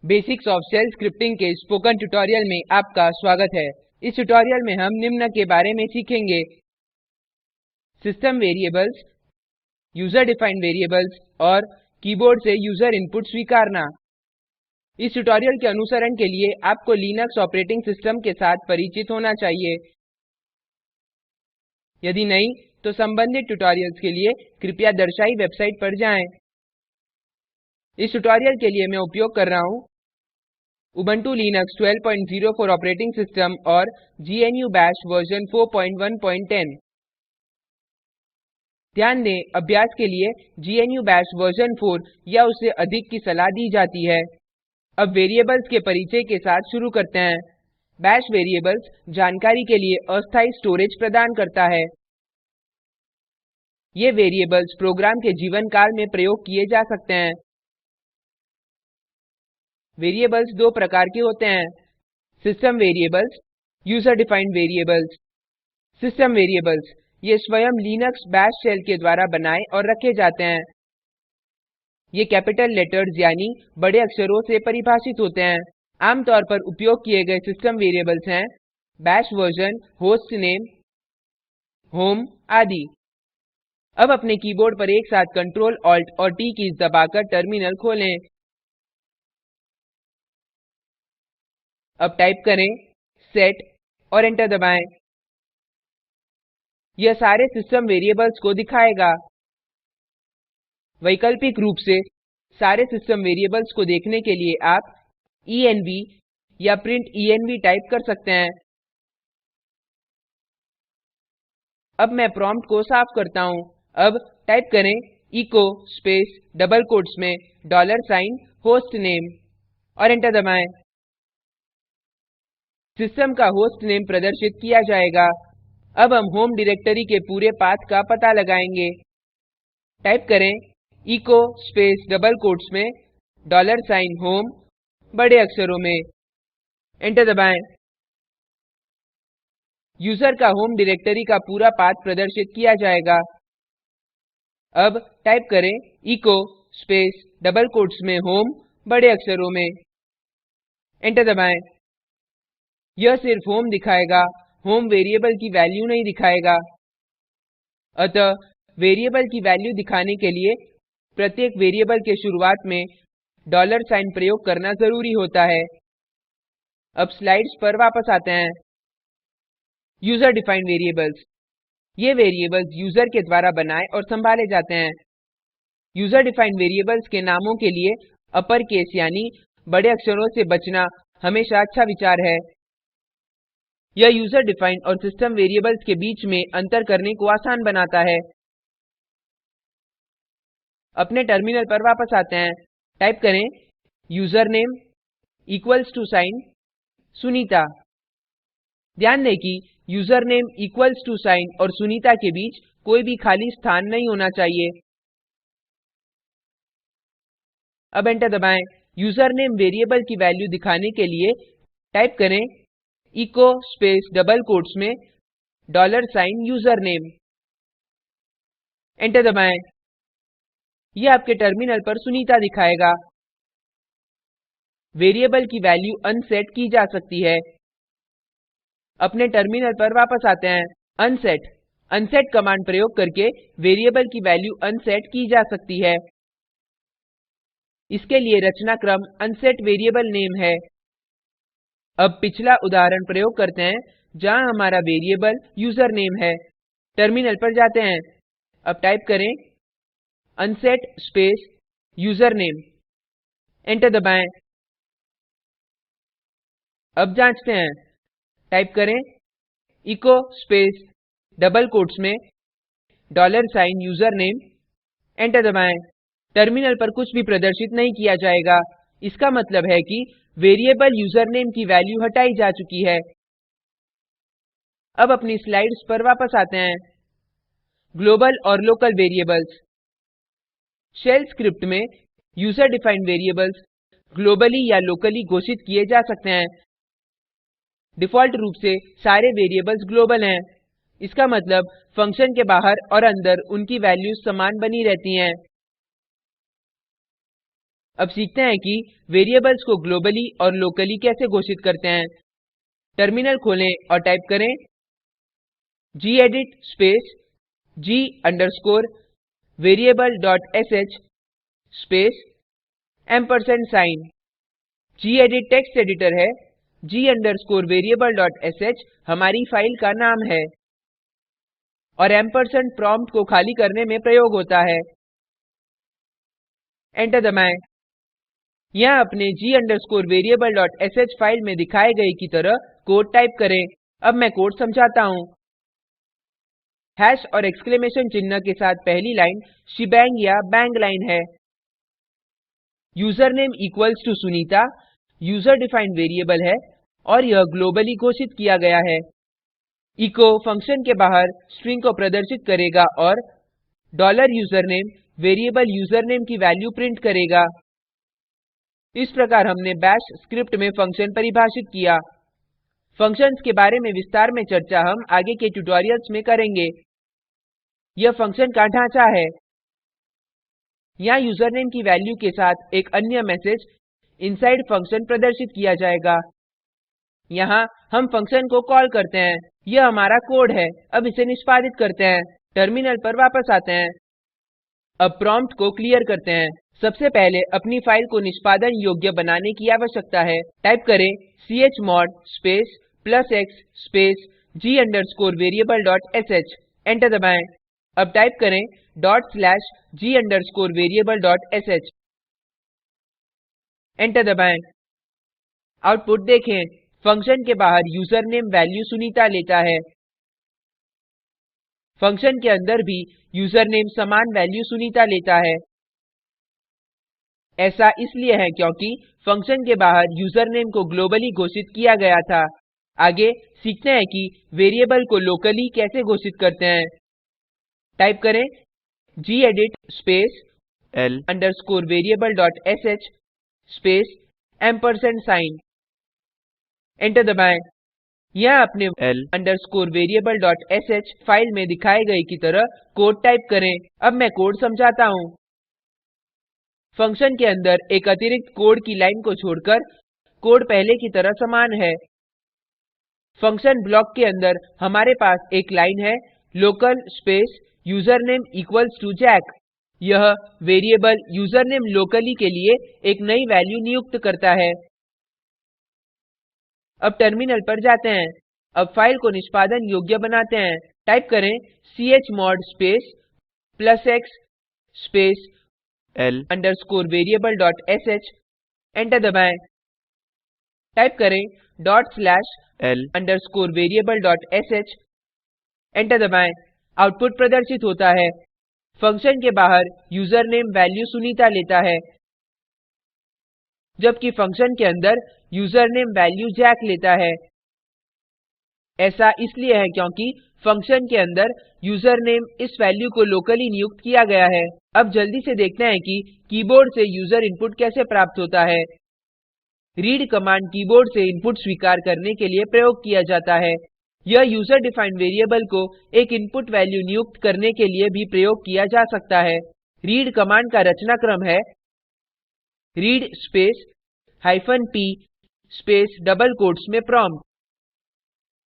Basics of shell scripting के spoken tutorial में आपका स्वागत है। इस ट्यूटोरियल में हम निम्न के बारे में सीखेंगे: system variables, user defined variables और कीबोर्ड से यूजर इनपुट स्वीकारना। इस ट्यूटोरियल के अनुसरण के लिए आपको लिनक्स ऑपरेटिंग सिस्टम के साथ परिचित होना चाहिए। यदि नहीं, तो संबंधित ट्यूटोरियल्स के लिए कृपया दर्शाई वेबसाइट पर जाएं। इस ट्यूटोरियल के लिए मैं उपयोग कर रहा हूँ Ubuntu Linux 1204 ऑपरेटिंग सिस्टम और GNU Bash वर्जन 4110। ध्यान दें, अभ्यास के लिए GNU Bash वर्जन 4 या उससे अधिक की सलाह दी जाती है। अब वेरिएबल्स के परिचय के साथ शुरू करते हैं। Bash वेरिएबल्स जानकारी के लिए अस्थायी स्टोरेज प्रदान करता है। ये वेरिएबल्स प्रोग्राम के जीवन काल में प्रयोग किए जा सकते हैं। वेरिएबल्स दो प्रकार के होते हैं: system variables, user defined variables. System variables ये स्वयं लिनक्स बैश शेल के द्वारा बनाए और रखे जाते हैं। ये कैपिटल लेटर्स यानी बड़े अक्षरों से परिभाषित होते हैं। आमतौर पर उपयोग किए गए सिस्टम वेरिएबल्स हैं bash version, host name, home आदि। अब अपने कीबोर्ड पर एक साथ Ctrl, Alt और T कीज दबाकर टर्मिनल खोलें। अब टाइप करें set और एंटर दबाएं। यह सारे सिस्टम वेरिएबल्स को दिखाएगा। वैकल्पिक रूप से सारे सिस्टम वेरिएबल्स को देखने के लिए आप env या print env टाइप कर सकते हैं। अब मैं prompt को साफ करता हूँ। अब टाइप करें echo space डबल quotes में $hostname और एंटर दबाएं। सिस्टम का होस्ट नेम प्रदर्शित किया जाएगा। अब हम होम डायरेक्टरी के पूरे पाथ का पता लगाएंगे। टाइप करें echo space डबल quotes में $home बड़े अक्षरों में, एंटर दबाएं। यूजर का होम डायरेक्टरी का पूरा पाथ प्रदर्शित किया जाएगा। अब टाइप करें echo space डबल quotes में home बड़े अक्षरों में, एंटर दबाएं। यह सिर्फ होम दिखाएगा, होम वेरिएबल की वैल्यू नहीं दिखाएगा। अतः वेरिएबल की वैल्यू दिखाने के लिए प्रत्येक वेरिएबल के शुरुआत में $साइन प्रयोग करना जरूरी होता है। अब स्लाइड्स पर वापस आते हैं। यूजर डिफाइंड वेरिएबल्स ये वेरिएबल्स यूजर के द्वारा बनाए और संभाले जाते हैं। यूजर डिफाइंड वेरिएबल्स के नामों के लिए अपर केस यानी बड़े अक्षरों से बचना हमेशा अच्छा विचार है। यह यूजर डिफाइंड और सिस्टम वेरिएबल्स के बीच में अंतर करने को आसान बनाता है। अपने टर्मिनल पर वापस आते हैं। टाइप करें username equals to sign Sunita. ध्यान दें कि यूजरनेम इक्वल्स टू साइन और सुनीता के बीच कोई भी खाली स्थान नहीं होना चाहिए। अब एंटर दबाएं। यूजरनेम वेरिएबल की वैल्यू दिखाने के लिए टाइप करें echo space डबल quotes में $username एंटर दबाएं। यह आपके टर्मिनल पर सुनीता दिखाएगा। वेरिएबल की वैल्यू अनसेट की जा सकती है। अपने टर्मिनल पर वापस आते हैं। unset कमांड प्रयोग करके वेरिएबल की वैल्यू अनसेट की जा सकती है। इसके लिए रचनाक्रम unset वेरिएबल नेम है। अब पिछला उदाहरण प्रयोग करते हैं जहां हमारा वेरिएबल यूजरनेम है। टर्मिनल पर जाते हैं। अब टाइप करें unset space username एंटर दबाएं। अब जांचते हैं। टाइप करें echo space डबल quotes में $username एंटर दबाएं। टर्मिनल पर कुछ भी प्रदर्शित नहीं किया जाएगा। इसका मतलब है कि वेरिएबल यूजरनेम की वैल्यू हटाई जा चुकी है। अब अपनी स्लाइड्स पर वापस आते हैं। ग्लोबल और लोकल वेरिएबल्स शेल स्क्रिप्ट में यूजर डिफाइंड वेरिएबल्स ग्लोबली या लोकली घोषित किए जा सकते हैं। डिफॉल्ट रूप से सारे वेरिएबल्स ग्लोबल हैं। इसका मतलब फंक्शन के बाहर और अंदर उनकी वैल्यूज समान बनी रहती हैं। अब सीखते हैं कि वेरिएबल्स को ग्लोबली और लोकली कैसे घोषित करते हैं। टर्मिनल खोलें और टाइप करें gedit space g underscore variable dot sh space ampersand sign। gedit text editor है, g underscore variable dot sh हमारी फाइल का नाम है और ampersand prompt को खाली करने में प्रयोग होता है। एंटर दबाएं। यहाँ अपने g underscore variable dot sh file में दिखाए गए की तरह कोड टाइप करें। अब मैं कोड समझाता हूँ। हैश और एक्सक्लेमेशन चिन्ह के साथ पहली लाइन shebang या bang लाइन है। Username equals to sunita user defined variable है और यह ग्लोबली घोषित किया गया है। echo फंक्शन के बाहर स्ट्रिंग को प्रदर्शित करेगा और $username वेरिएबल यूजरनेम की वैल्यू प्रिंट करेगा। इस प्रकार हमने bash स्क्रिप्ट में फंक्शन परिभाषित किया। फंक्शन्स के बारे में विस्तार में चर्चा हम आगे के ट्यूटोरियल्स में करेंगे। यह फंक्शन का ढांचा है। यहाँ यूजरनेम की वैल्यू के साथ एक अन्य मैसेज इनसाइड फंक्शन प्रदर्शित किया जाएगा। यहाँ हम फंक्शन को कॉल करते हैं। यह हमारा कोड है। अब इसे निष्पादित करते हैं। टर्मिनल पर वापस आते हैं। अब प्रॉम्प्ट को क्लियर करते हैं। सबसे पहले अपनी फाइल को निष्पादन योग्य बनाने की आवश्यकता है। टाइप करें chmod space +x space g underscore variable dot sh। Enter दबाएं। अब टाइप करें /g underscore variable dot sh। Enter दबाएं। आउटपुट देखें। फंक्शन के बाहर यूजरनेम वैल्यू सुनीता लेता है। फंक्शन के अंदर भी यूजरनेम समान वैल्यू सुनीता लेता है। ऐसा इसलिए है क्योंकि फंक्शन के बाहर यूजरनेम को ग्लोबली घोषित किया गया था। आगे सीखते हैं कि वेरिएबल को लोकली कैसे घोषित करते हैं। टाइप करें gedit space l underscore variable dot sh space ampersand sign। Enter दबाएं। यहाँ अपने l underscore variable dot sh file में दिखाए गए की तरह कोड टाइप करें। अब मैं कोड समझाता हूँ। फंक्शन के अंदर एक अतिरिक्त कोड की लाइन को छोड़कर कोड पहले की तरह समान है। फंक्शन ब्लॉक के अंदर हमारे पास एक लाइन है local space username equals to jack। यह वेरिएबल यूजरनेम लोकली के लिए एक नई वैल्यू नियुक्त करता है। अब टर्मिनल पर जाते हैं। अब फाइल को निष्पादन योग्य बनाते हैं। टाइप करें chmod space +x space l underscore variable dot sh। Enter दबाएं। टाइप करें /l underscore variable dot sh। Enter दबाएं। आउटपुट प्रदर्शित होता है। फंक्शन के बाहर यूजरनेम वैल्यू सुनीता लेता है, जबकि फंक्शन के अंदर यूजरनेम वैल्यू जैक लेता है। ऐसा इसलिए है क्योंकि फंक्शन के अंदर यूजरनेम इस वैल्यू को लोकली नियुक्त किया गया है। अब जल्दी से देखते हैं कि कीबोर्ड से यूजर इनपुट कैसे प्राप्त होता है। रीड कमांड कीबोर्ड से इनपुट स्वीकार करने के लिए प्रयोग किया जाता है। यह यूजर डिफाइंड वेरिएबल को एक इनपुट वैल्यू नियुक्त करने के लिए भी प्रयोग किया जा सकता है। रीड कमांड का रचनाक्रम है read space -p space double quotes में प्रॉम्प्ट।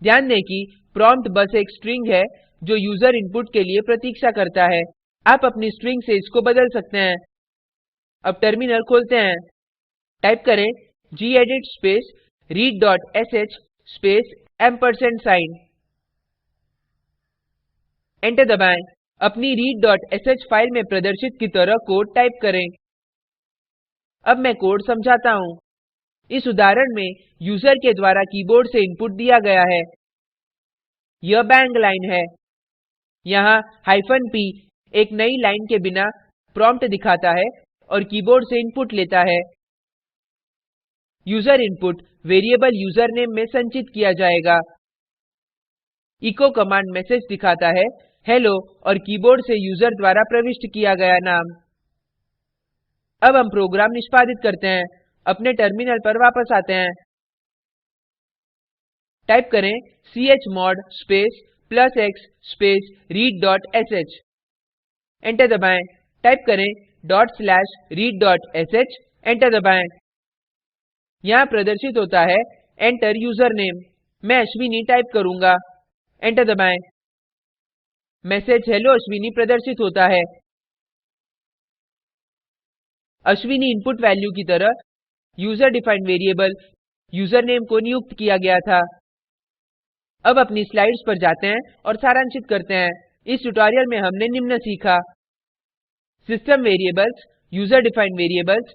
ध्यान दें कि प्रॉम्प्ट बस एक स्ट्रिंग है जो यूजर इनपुट के लिए प्रतीक्षा करता है। आप अपनी स्ट्रिंग से इसको बदल सकते हैं। अब टर्मिनल खोलते हैं। टाइप करें gedit space read.sh space &sign। Enter दबाएं। अपनी read.sh फाइल में प्रदर्शित की तरह कोड टाइप करें। अब मैं कोड समझाता हूँ। इस उदाहरण में यूजर के द्वारा कीबोर्ड से इनपुट दिया गया है। यह bang लाइन है। यहाँ -p एक नई लाइन के बिना प्रॉम्प्ट दिखाता है और कीबोर्ड से इनपुट लेता है। यूजर इनपुट वेरिएबल यूजरनेम में संचित किया जाएगा। echo कमांड मैसेज दिखाता है हेलो और कीबोर्ड से यूजर द्वारा प्रविष्ट किया गया नाम। अब हम प्रोग्राम निष्पादित करते हैं। अपने टर्मिनल पर वापस आते हैं। टाइप करें chmod space +x space read.sh। Enter दबाएं। टाइप करें /read.sh enter दबाएं। यहाँ प्रदर्शित होता है enter username। मैं अश्विनी टाइप करूंगा, enter दबाएं। मैसेज hello अश्विनी प्रदर्शित होता है। अश्विनी input value की तरह यूजर डिफाइंड वेरिएबल यूजरनेम को नियुक्त किया गया था। अब अपनी स्लाइड्स पर जाते हैं और सारांशित करते हैं। इस ट्यूटोरियल में हमने निम्न सीखा: system variables, user defined variables,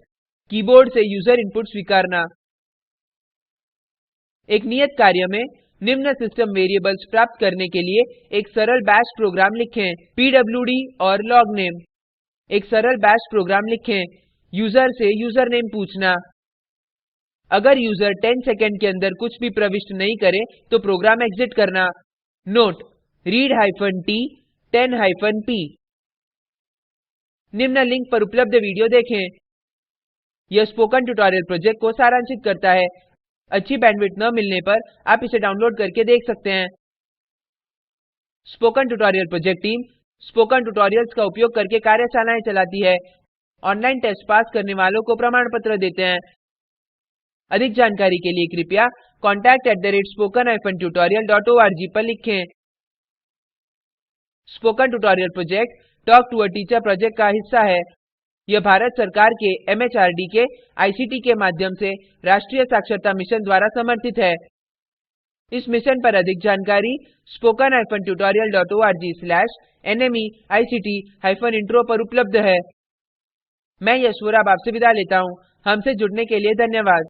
keyboard से यूजर इनपुट स्वीकारना। एक नियत कार्य में निम्न सिस्टम वेरिएबल्स प्राप्त करने के लिए एक सरल बैश प्रोग्राम लिखें। pwd और logname। एक सरल बैश प्रोग्राम लिखें। यूजर से यूजरनेम पूछना। अगर यूजर 10 सेकंड के अंदर कुछ भी प्रविष्ट नहीं करे तो प्रोग्राम एग्जिट करना। Note: read-t 10-p। निम्न लिंक पर उपलब्ध वीडियो देखें। यह स्पोकन ट्यूटोरियल प्रोजेक्ट को सारांशित करता है। अच्छी बैंडविड्थ न मिलने पर आप इसे डाउनलोड करके देख सकते हैं। Spoken tutorial project team spoken tutorials का उपयोग करके कार्यशालाएं चलाती है। ऑनलाइन टेस्ट पास करने वालों को प्रमाण पत्र देते हैं। अधिक जानकारी के लिए कृपया contact@spoken-tutorial.org पर लिखें। Spoken tutorial project talk to a teacher project का हिस्सा है। यह भारत सरकार के MHRD के ICT के माध्यम से राष्ट्रीय साक्षरता मिशन द्वारा समर्थित है। इस मिशन पर अधिक जानकारी spoken-tutorial.org/nmeict-intro पर उपलब्ध है। मैं यश वोरा आपसे विदा लेता हूँ। हमसे जुड़ने के लिए धन्यवाद।